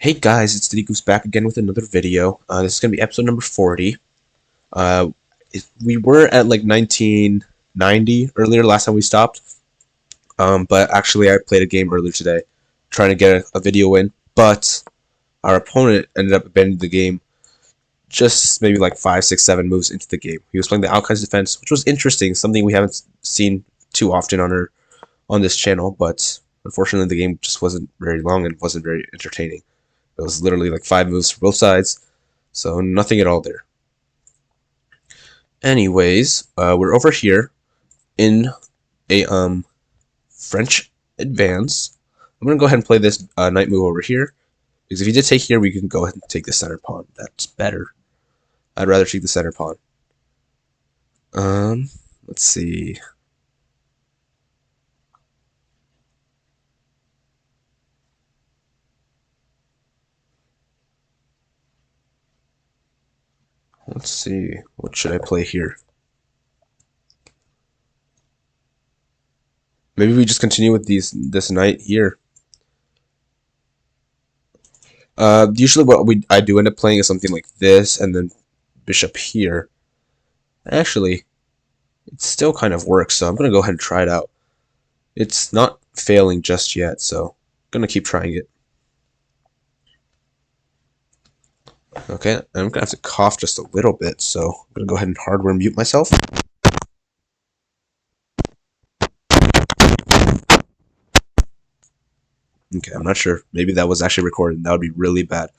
Hey guys, it's Goose back again with another video. This is going to be episode number 40. Uh, we were at like 1990 earlier last time we stopped, but actually I played a game earlier today trying to get a video in, but our opponent ended up abandoning the game just maybe like 5, 6, 7 moves into the game. He was playing the Outcast defense, which was interesting, something we haven't seen too often on this channel, but unfortunately the game just wasn't very long and wasn't very entertaining. It was literally like 5 moves for both sides, so nothing at all there. Anyways, we're over here in a French advance. I'm gonna go ahead and play this knight move over here, because if he did take here, we can go ahead and take the center pawn. That's better. I'd rather take the center pawn. Let's see. Let's see. What should I play here? Maybe we just continue with this knight here. Usually what I do end up playing is something like this, and then bishop here. Actually, it still kind of works, so I'm going to go ahead and try it out. It's not failing just yet, so I'm going to keep trying it. Okay, I'm going to have to cough just a little bit, so I'm going to go ahead and hardware mute myself. Okay, I'm not sure. Maybe that was actually recorded. That would be really bad.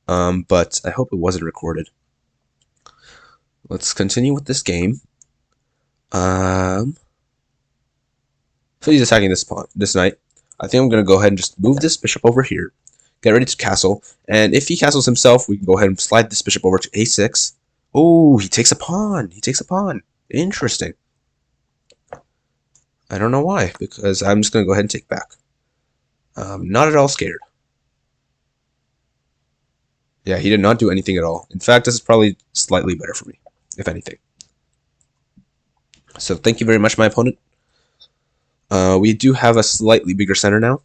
But I hope it wasn't recorded. Let's continue with this game. So he's attacking this knight. I think I'm going to go ahead and just move this bishop over here. Get ready to castle. And if he castles himself, we can go ahead and slide this bishop over to a6. Oh, he takes a pawn. He takes a pawn. Interesting. I don't know why, because I'm just going to go ahead and take back. Not at all scared. Yeah, he did not do anything at all. In fact, this is probably slightly better for me, if anything. So thank you very much, my opponent. We do have a slightly bigger center now.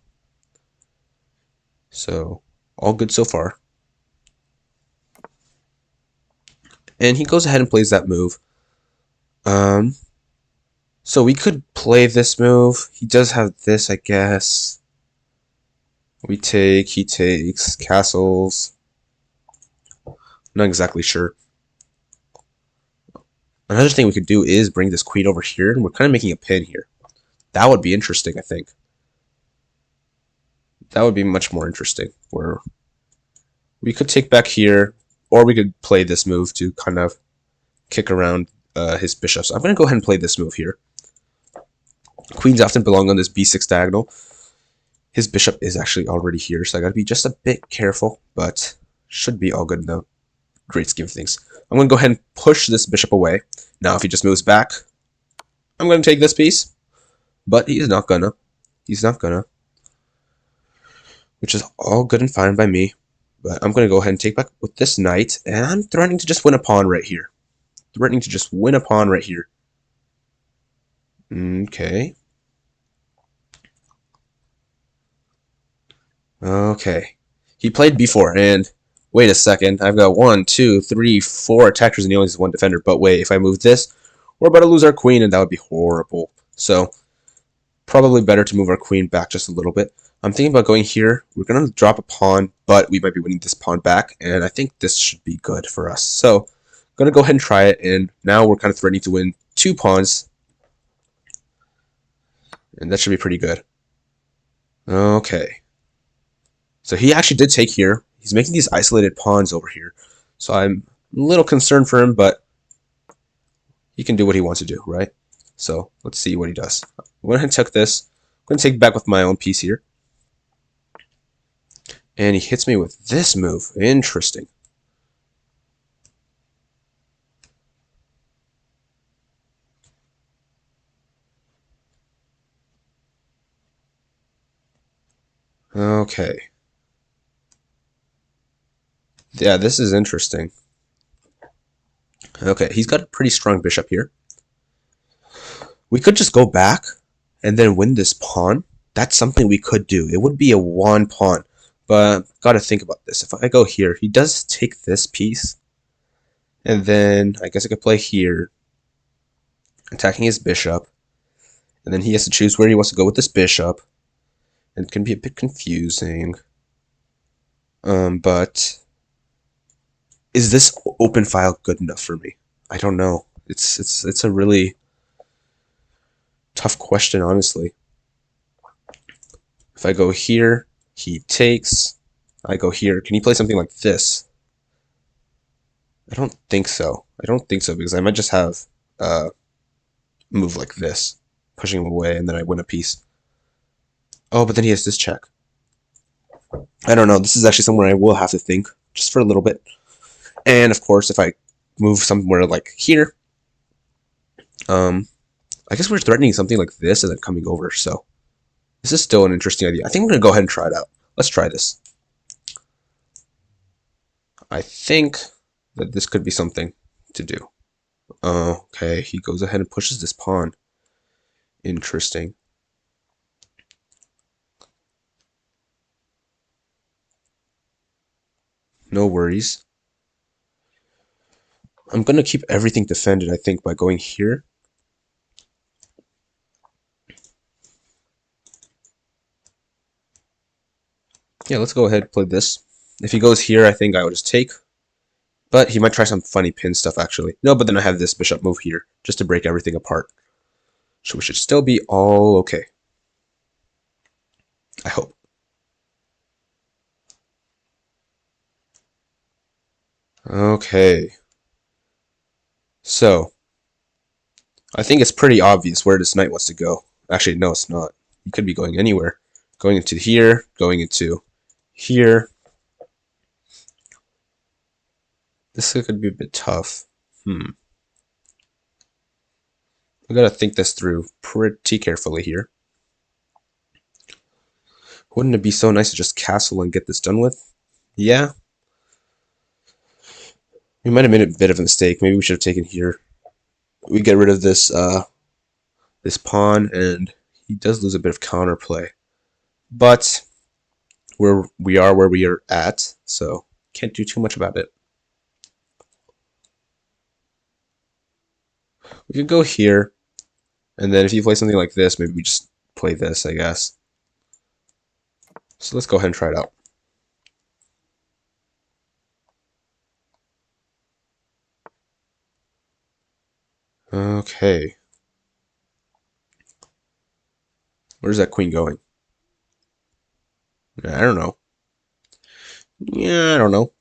So, all good so far. And he goes ahead and plays that move. So we could play this move. He does have this, I guess. We take, he takes, castles. Not exactly sure. Another thing we could do is bring this queen over here, and we're kind of making a pin here. That would be interesting, I think. That would be much more interesting, where we could take back here, or we could play this move to kind of kick around his bishop. So I'm going to go ahead and play this move here. Queens often belong on this b6 diagonal. His bishop is actually already here, so I got to be just a bit careful, but should be all good in the great scheme of things. I'm going to go ahead and push this bishop away. Now if he just moves back, I'm going to take this piece, but he's not gonna. He's not gonna. Which is all good and fine by me. But I'm going to go ahead and take back with this knight, and I'm threatening to just win a pawn right here. Threatening to just win a pawn right here. Okay. Okay. He played b4, and wait a second. I've got 1, 2, 3, 4 attackers, and he only has 1 defender. But wait, if I move this, we're about to lose our queen, and that would be horrible. So, probably better to move our queen back just a little bit. I'm thinking about going here. We're going to drop a pawn, but we might be winning this pawn back, and I think this should be good for us. So, I'm going to go ahead and try it, and now we're kind of threatening to win 2 pawns, and that should be pretty good. Okay. So he actually did take here. He's making these isolated pawns over here. So I'm a little concerned for him, but he can do what he wants to do, right? So let's see what he does. I went ahead and took this. I'm going to take back with my own piece here. And he hits me with this move. Interesting. Okay. Yeah, this is interesting. Okay, he's got a pretty strong bishop here. We could just go back and then win this pawn. That's something we could do. It would be a 1 pawn. But gotta think about this. If I go here, he does take this piece, and then I guess I could play here, attacking his bishop, and then he has to choose where he wants to go with this bishop, and it can be a bit confusing. But is this open file good enough for me? I don't know. It's a really tough question, honestly. If I go here, he takes. I go here. Can he play something like this? I don't think so. I don't think so because I might just have a move like this, pushing him away, and then I win a piece. Oh, but then he has this check. I don't know. This is actually somewhere I will have to think just for a little bit. And of course, if I move somewhere like here, I guess we're threatening something like this and then coming over. So this is still an interesting idea. I think I'm gonna go ahead and try it out. Let's try this. I think that this could be something to do. Okay, he goes ahead and pushes this pawn. Interesting. No worries. I'm gonna keep everything defended, I think, by going here. Yeah, let's go ahead and play this. If he goes here, I think I will just take. But he might try some funny pin stuff, actually. No, but then I have this bishop move here, just to break everything apart. So we should still be all okay. I hope. Okay. So, I think it's pretty obvious where this knight wants to go. Actually, no, it's not. He could be going anywhere. Going into here, going into here. This could be a bit tough. I gotta think this through pretty carefully here. Wouldn't it be so nice to just castle and get this done with? Yeah. We might have made a bit of a mistake. Maybe we should have taken here. We get rid of this this pawn, and he does lose a bit of counterplay. But we are where we are at, so can't do too much about it. We could go here, and then if you play something like this, maybe we just play this, I guess. So let's go ahead and try it out. Okay. Where's that queen going? I don't know. Yeah, I don't know.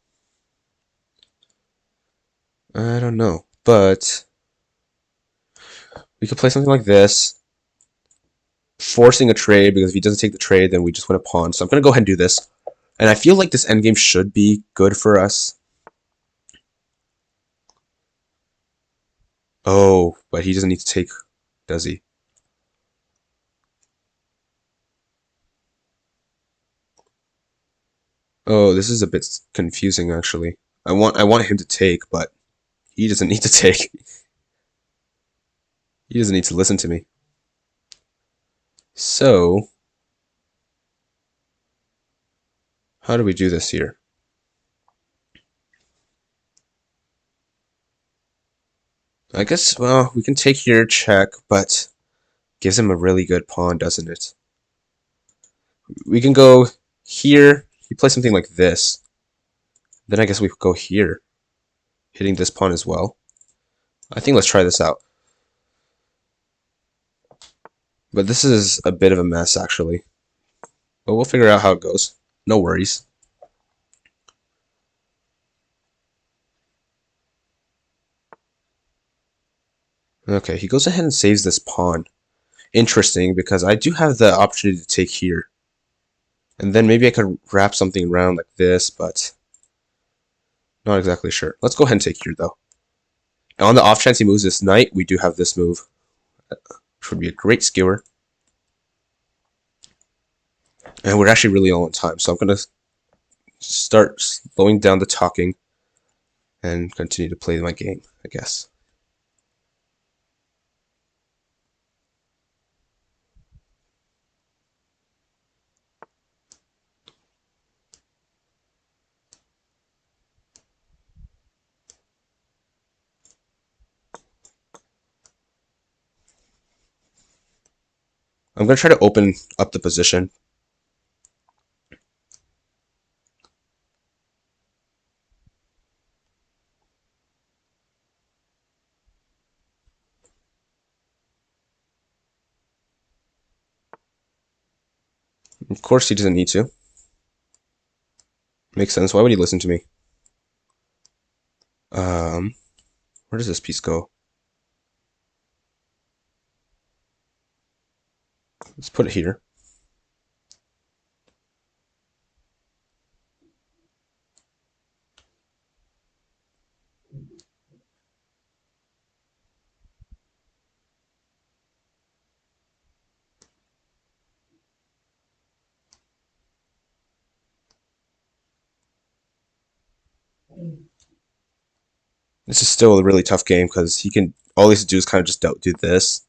I don't know. But we could play something like this, forcing a trade, because if he doesn't take the trade, then we just win a pawn. So I'm going to go ahead and do this. And I feel like this endgame should be good for us. Oh, but he doesn't need to take, does he? Oh, this is a bit confusing, actually. I want him to take, but he doesn't need to take. He doesn't need to listen to me. So, how do we do this here? I guess, well, we can take here, check, but gives him a really good pawn, doesn't it? We can go here. He plays something like this. Then I guess we could go here, hitting this pawn as well. I think let's try this out. But this is a bit of a mess, actually. But we'll figure out how it goes. No worries. Okay, he goes ahead and saves this pawn. Interesting, because I do have the opportunity to take here. And then maybe I could wrap something around like this, but not exactly sure. Let's go ahead and take here, though. And on the off chance he moves this knight, we do have this move, which would be a great skewer. And we're actually really low on time, so I'm going to start slowing down the talking and continue to play my game, I guess. I'm going to try to open up the position. Of course, he doesn't need to. Makes sense. Why would he listen to me? Where does this piece go? Let's put it here. This is still a really tough game because he can all he has to do is kind of just do this,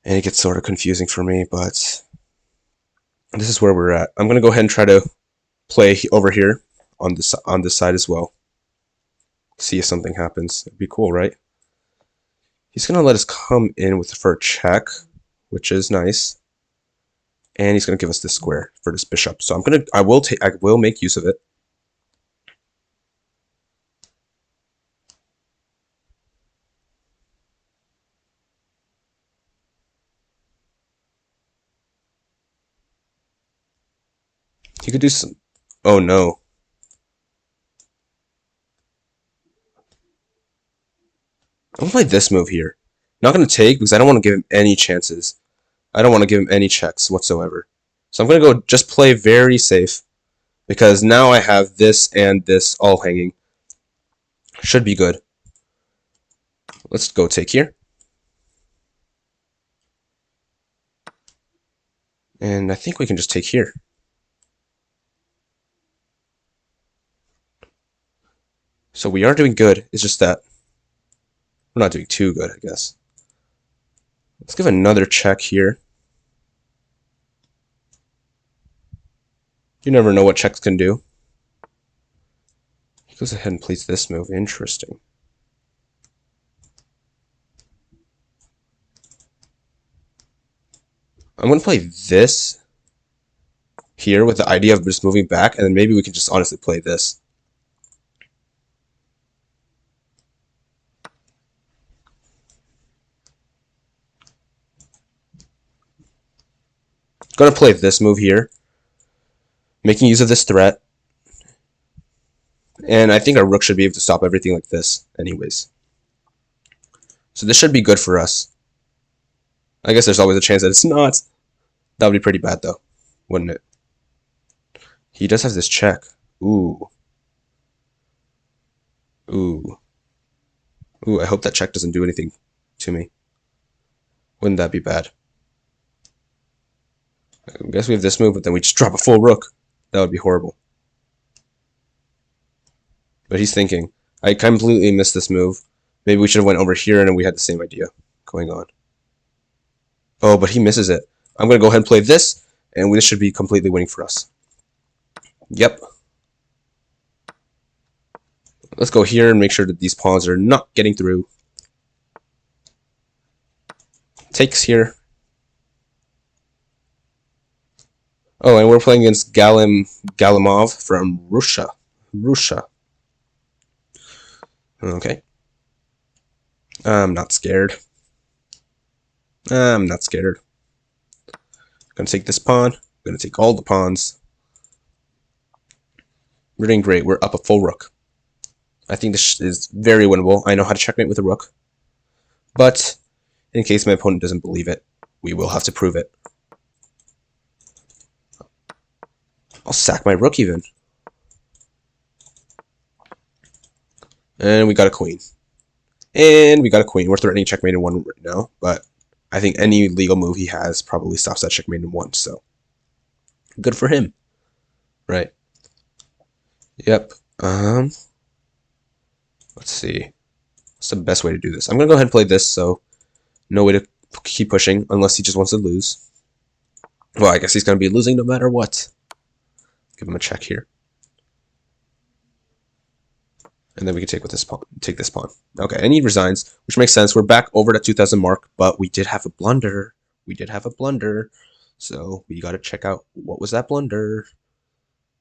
and it gets sort of confusing for me. But this is where we're at. I'm gonna go ahead and try to play over here on this side as well. See if something happens. It'd be cool, right? He's gonna let us come in with for a check, which is nice, and he's gonna give us this square for this bishop. So I will make use of it. He could do some. Oh no. I'm gonna play this move here. Not gonna take because I don't want to give him any chances. I don't want to give him any checks whatsoever. So I'm gonna go just play very safe because now I have this and this all hanging. Should be good. Let's go take here. And I think we can just take here. So we are doing good. It's just that we're not doing too good, I guess. Let's give another check here. You never know what checks can do. He goes ahead and plays this move. Interesting. I'm going to play this here with the idea of just moving back, and then maybe we can just honestly play this. Going to play this move here, making use of this threat. And I think our rook should be able to stop everything like this anyways. So this should be good for us. I guess there's always a chance that it's not. That would be pretty bad though, wouldn't it? He does have this check. Ooh. Ooh. Ooh, I hope that check doesn't do anything to me. Wouldn't that be bad? I guess we have this move, but then we just drop a full rook. That would be horrible. But he's thinking. I completely missed this move. Maybe we should have went over here and we had the same idea going on. Oh, but he misses it. I'm going to go ahead and play this, and this should be completely winning for us. Yep. Let's go here and make sure that these pawns are not getting through. Takes here. Oh, and we're playing against Galimov from Russia. Okay. I'm not scared. I'm not scared. Gonna take this pawn. Gonna take all the pawns. We're doing great. We're up a full rook. I think this is very winnable. I know how to checkmate with a rook. But in case my opponent doesn't believe it, we will have to prove it. I'll sack my rook even. And we got a queen. And we got a queen. We're threatening checkmate in one right now, but I think any legal move he has probably stops that checkmate in one, so good for him. Right. Yep. Let's see. What's the best way to do this? I'm gonna go ahead and play this, so no way to keep pushing unless he just wants to lose. Well, I guess he's gonna be losing no matter what. Give him a check here. And then we can take with this pawn. Take this pawn. Okay, and he resigns, which makes sense. We're back over at 2,000 mark, but we did have a blunder. we did have a blunder. So we got to check out what was that blunder.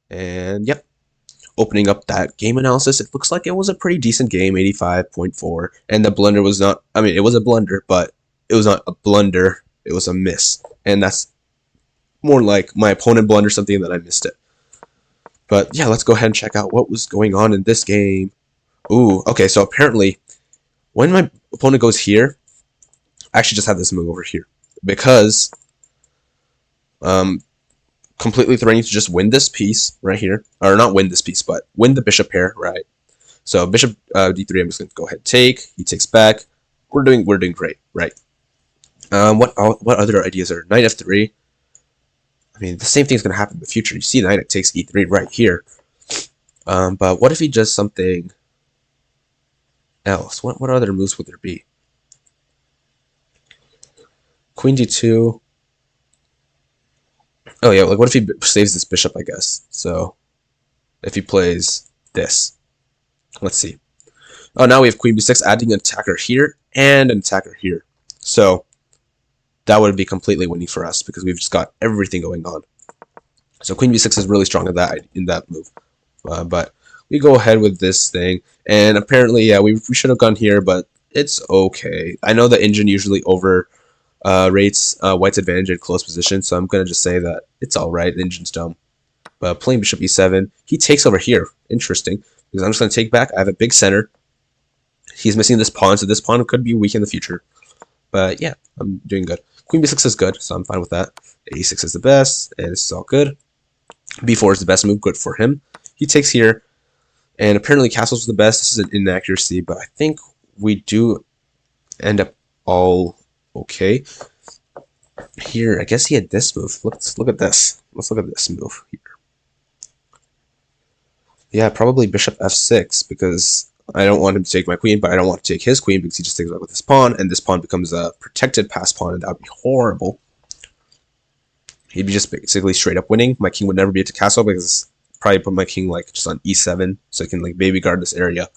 And yep, opening up that game analysis, it looks like it was a pretty decent game, 85.4. And the blunder was not, I mean, it was a blunder, but it was not a blunder. It was a miss. And that's more like my opponent blundered something that I missed it. But yeah, let's go ahead and check out what was going on in this game. Ooh, okay, so apparently when my opponent goes here, I actually just have this move over here. Because completely threatening to just win this piece right here. Or not win this piece, but win the bishop pair, right? So bishop d3, I'm just going to go ahead and take. He takes back. We're doing great, right? What other ideas are? Knight f3. I mean, the same thing's going to happen in the future. You see knight takes e3 right here. But what if he does something else? What other moves would there be? Queen d2. Oh yeah, like what if he saves this bishop, I guess. So if he plays this. Let's see. Oh, now we have queen b6 adding an attacker here and an attacker here. So that would be completely winning for us because we've just got everything going on. So queen b6 is really strong in that move. But we go ahead with this thing. And apparently, yeah, we should have gone here, but it's okay. I know the engine usually rates white's advantage in close position, so I'm going to just say that it's alright. The engine's dumb. But playing bishop e7, he takes over here. Interesting. Because I'm just going to take back. I have a big center. He's missing this pawn, so this pawn could be weak in the future. But yeah, I'm doing good. Queen b6 is good, so I'm fine with that. a6 is the best, and this is all good. b4 is the best move, good for him. He takes here, and apparently castles are the best. This is an inaccuracy, but I think we do end up all okay. Here, I guess he had this move. Let's look at this. Let's look at this move here. Yeah, probably bishop f6, because I don't want him to take my queen, but I don't want to take his queen because he just takes it with his pawn, and this pawn becomes a protected pass pawn, and that would be horrible. He'd be just basically straight up winning. My king would never be able to castle because probably put my king like just on e7, so I can like baby guard this area.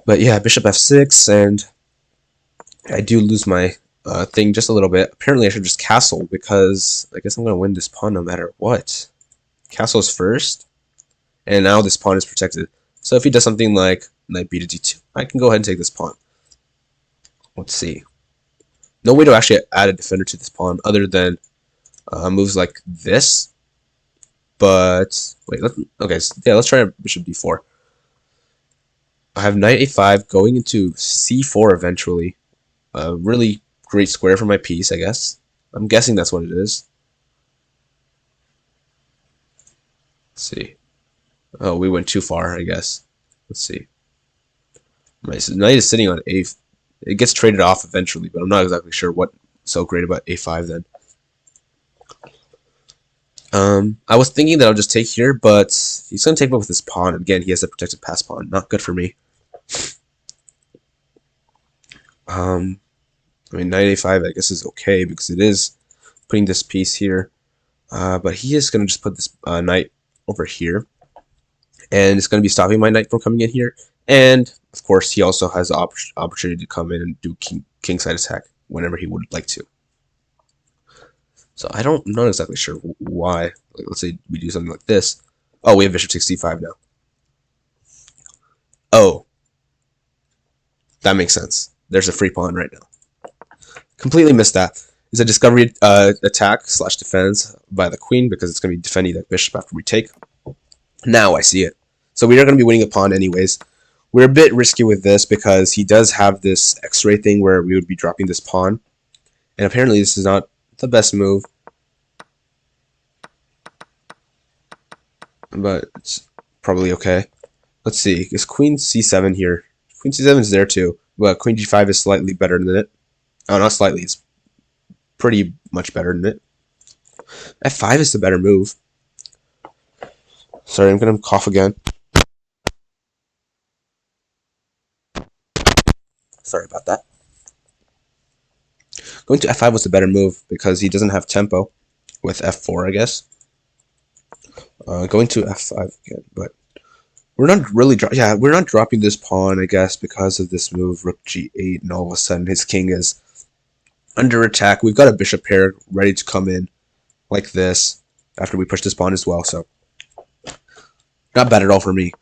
But yeah, bishop f6, and I do lose my thing just a little bit. Apparently I should just castle because I guess I'm going to win this pawn no matter what. Castle's first, and now this pawn is protected. So if he does something like knight b to d2, I can go ahead and take this pawn. Let's see. No way to actually add a defender to this pawn other than moves like this. But wait, okay, so yeah, let's try bishop d4. I have knight a5 going into c4 eventually. A really great square for my piece, I guess. I'm guessing that's what it is. Let's see. Oh, we went too far, I guess. Let's see. My knight is sitting on a. It gets traded off eventually, but I'm not exactly sure what's so great about a5 then. I was thinking that I'll just take here, but he's going to take me with his pawn. Again, he has a protected pass pawn. Not good for me. I mean, knight a5, I guess, is okay because it is putting this piece here. But he is going to just put this knight over here. And it's going to be stopping my knight from coming in here. And, of course, he also has the opportunity to come in and do kingside attack whenever he would like to. So I'm not exactly sure why. Like, let's say we do something like this. Oh, we have bishop 65 now. Oh. That makes sense. There's a free pawn right now. Completely missed that. It's a discovery attack / defense by the queen because it's going to be defending that bishop after we take. Now I see it. So we are going to be winning a pawn anyways. We're a bit risky with this because he does have this X-ray thing where we would be dropping this pawn. And apparently this is not the best move. But it's probably okay. Let's see. Is queen c7 here? Queen c7 is there too. But queen g5 is slightly better than it. Oh, not slightly. It's pretty much better than it. f5 is the better move. Sorry, I'm going to cough again. Sorry about that. Going to f5 was the better move because he doesn't have tempo with f4, I guess. Going to f5 again, but we're not really we're not dropping this pawn, I guess, because of this move, rook g8, and all of a sudden his king is under attack. We've got a bishop pair ready to come in like this after we push this pawn as well. So not bad at all for me.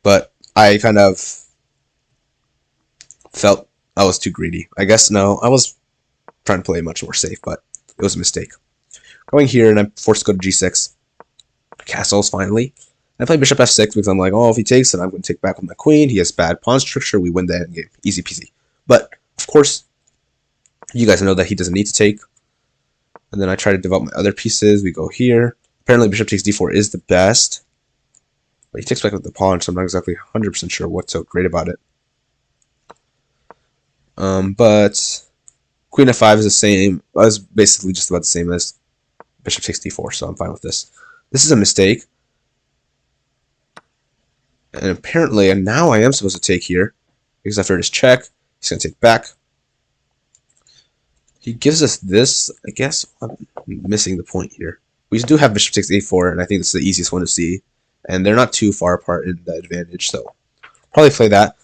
But I kind of felt I was too greedy. I guess no, I was trying to play much more safe, but it was a mistake. Going here, and I'm forced to go to g6. Castles, finally. I play bishop f6 because I'm like, oh, if he takes it, I'm going to take back with my queen. He has bad pawn structure. We win the endgame. Easy peasy. But, of course, you guys know that he doesn't need to take. And then I try to develop my other pieces. We go here. Apparently, bishop takes d4 is the best. But he takes back with the pawn, so I'm not exactly 100% sure what's so great about it. But queen f5 is the same. It's basically just about the same as bishop takes d4, so I'm fine with this. This is a mistake. And apparently, and now I am supposed to take here. Because after his check, he's going to take back. He gives us this. I guess I'm missing the point here. We do have bishop takes a4, and I think this is the easiest one to see. And they're not too far apart in the advantage, so probably play that.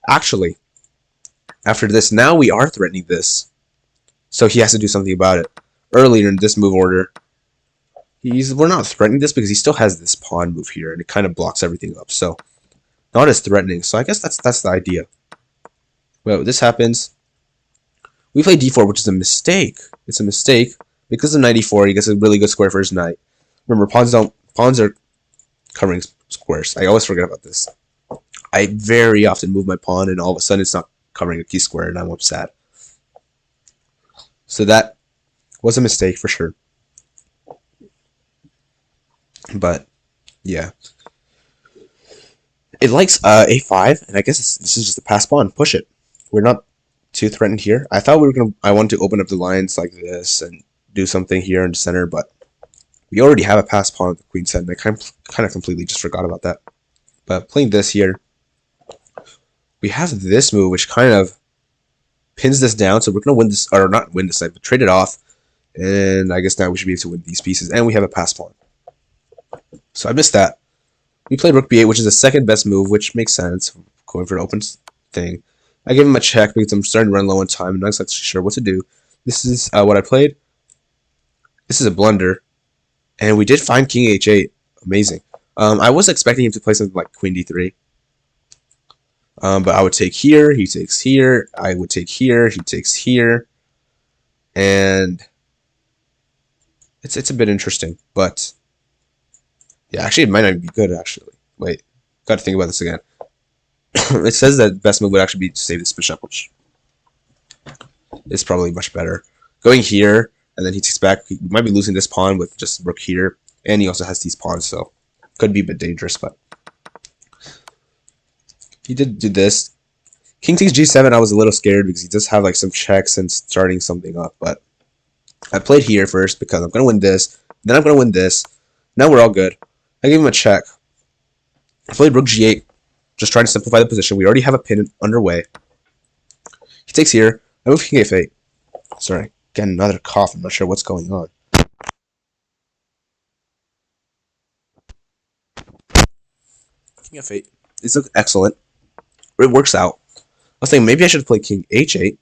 Actually, after this, now we are threatening this. So he has to do something about it. Earlier in this move order, we're not threatening this because he still has this pawn move here, and it kind of blocks everything up. So not as threatening. So I guess that's the idea. Well, this happens. We play d4, which is a mistake. It's a mistake because of knight e4. He gets a really good square for his knight. Remember, pawns are covering squares. I always forget about this. I very often move my pawn, and all of a sudden it's not covering a key square, and I'm upset. So that was a mistake for sure. But yeah, it likes a5, and I guess this is just a pass pawn. Push it. We're not too threatened here. I thought I wanted to open up the lines like this and do something here in the center, but we already have a pass pawn with the queen set, and I kind of completely just forgot about that. But playing this here, we have this move, which kind of pins this down, so we're going to win this, or not win this side, but trade it off, and I guess now we should be able to win these pieces, and we have a pass pawn. So I missed that. We played rook b8, which is the second best move, which makes sense, going for an open thing. I gave him a check because I'm starting to run low on time, and I'm not exactly sure what to do. This is what I played. This is a blunder, and we did find king h8. Amazing. I was expecting him to play something like queen d3. But I would take here, he takes here, I would take here, he takes here, and it's a bit interesting, but yeah, actually it might not even be good, actually. Wait, got to think about this again. It says that the best move would actually be to save this bishop, which is probably much better. Going here, and then he takes back, he might be losing this pawn with just rook here, and he also has these pawns, so could be a bit dangerous, but he did do this. King takes g7, I was a little scared because he does have like some checks and starting something up, but I played here first because I'm going to win this, then I'm going to win this. Now we're all good. I gave him a check. I played rook g8, just trying to simplify the position. We already have a pin underway. He takes here. I move king f8. Sorry, again, another cough. I'm not sure what's going on. King f8. This looks excellent. It works out. I was thinking maybe I should play king h8.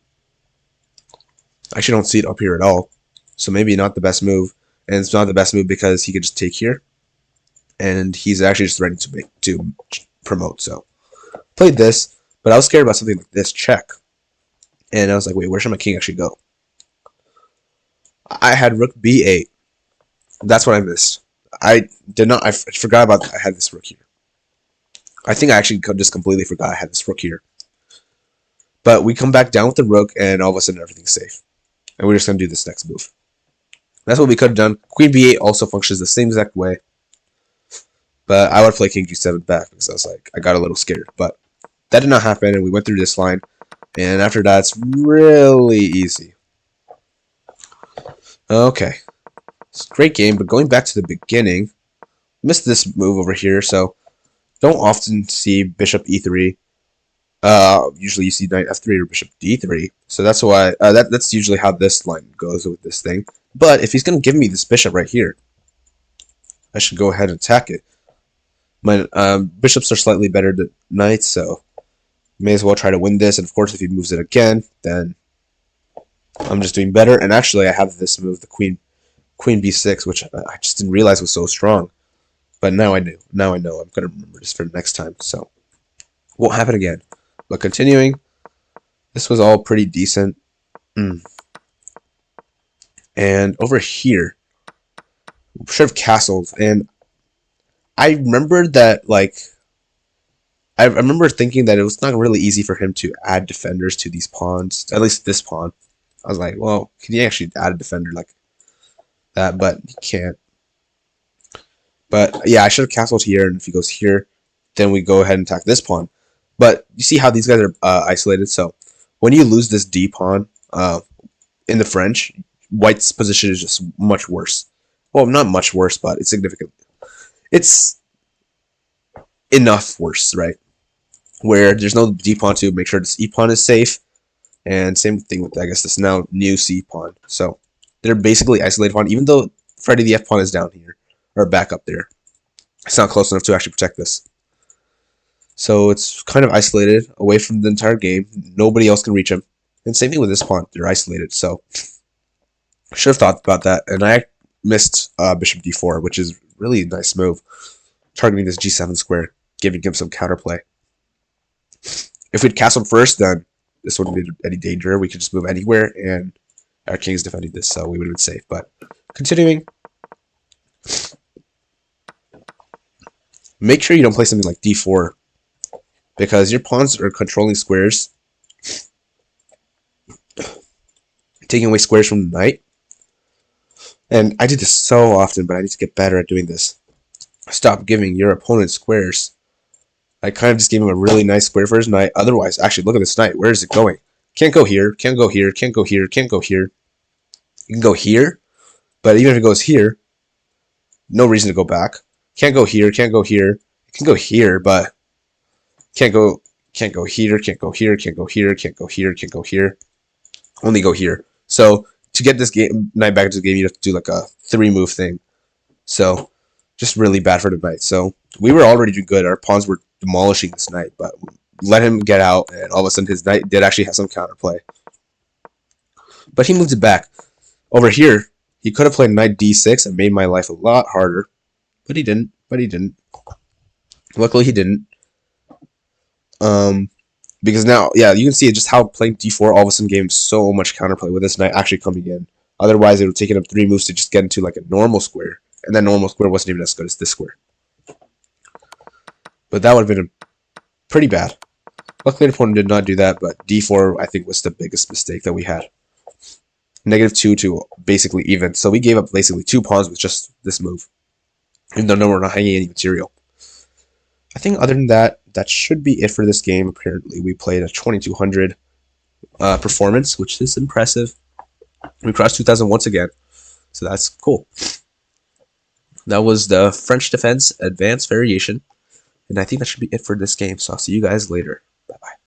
I actually don't see it up here at all. So maybe not the best move. And it's not the best move because he could just take here. And he's actually just ready to promote. So played this, but I was scared about something like this, check. And I was like, wait, where should my king actually go? I had rook b8. That's what I missed. I forgot about I had this rook here. I think I actually just completely forgot I had this rook here. But we come back down with the rook, and all of a sudden everything's safe. And we're just going to do this next move. That's what we could have done. Queen b8 also functions the same exact way. But I would play king g7 back because I was like, I got a little scared. But that did not happen, and we went through this line. And after that, it's really easy. Okay. It's a great game, but going back to the beginning, missed this move over here, so don't often see bishop e3. Usually you see knight f3 or bishop d3, so that's why that's usually how this line goes with this thing. But if he's going to give me this bishop right here, I should go ahead and attack it. My bishops are slightly better than knights, so may as well try to win this. And of course, if he moves it again, then I'm just doing better. And actually, I have this move, the queen b6, which I just didn't realize was so strong. But now I do. Now I know. I'm gonna remember this for next time. So won't happen again. But continuing, this was all pretty decent. And over here, should have castled. And I remembered that, like, I remember thinking that it was not really easy for him to add defenders to these pawns, at least this pawn. I was like, well, can he actually add a defender like that? But he can't. But yeah, I should have castled here, and if he goes here, then we go ahead and attack this pawn. But you see how these guys are isolated? So when you lose this D pawn in the French, White's position is just much worse. Well, not much worse, but it's significant. It's enough worse, right? Where there's no D pawn to make sure this E pawn is safe, and same thing with, I guess, this now new C pawn. So they're basically isolated pawn, even though Freddy the F pawn is down here, or back up there. It's not close enough to actually protect this. So it's kind of isolated away from the entire game. Nobody else can reach him. And same thing with this pawn. They're isolated. So I should have thought about that. And I missed bishop d4, which is really a nice move. Targeting this g7 square, giving him some counterplay. If we'd castled first, then this wouldn't be any danger. We could just move anywhere, and our king's defending this, so we would have been safe. But continuing, make sure you don't play something like d4, because your pawns are controlling squares, taking away squares from the knight. And I did this so often, but I need to get better at doing this. Stop giving your opponent squares. I kind of just gave him a really nice square for his knight. Otherwise, actually, look at this knight. Where is it going? Can't go here, can't go here, can't go here, can't go here. You can go here, but even if it goes here, no reason to go back. Can't go here, can't go here. It can go here, but can't go here, can't go here, can't go here, can't go here, can't go here. Only go here. So to get this knight back into the game, you have to do like a 3-move thing. So just really bad for the knight. So we were already doing good. Our pawns were demolishing this knight, but let him get out, and all of a sudden his knight did actually have some counterplay. But he moved it back. Over here, he could have played knight d6 and made my life a lot harder, but he didn't. Luckily, he didn't. Because now, yeah, you can see just how playing d4 all of a sudden gave him so much counterplay with this knight actually coming in. Otherwise, it would have taken him 3 moves to just get into like a normal square, and that normal square wasn't even as good as this square. But that would have been pretty bad. Luckily, the opponent did not do that, but d4, I think, was the biggest mistake that we had. -2 to basically even. So we gave up basically 2 pawns with just this move, even though we're not hanging any material. I think other than that, that should be it for this game. Apparently, we played a 2200 performance, which is impressive. We crossed 2000 once again, so that's cool. That was the French Defense Advanced Variation. And I think that should be it for this game. So I'll see you guys later. Bye-bye.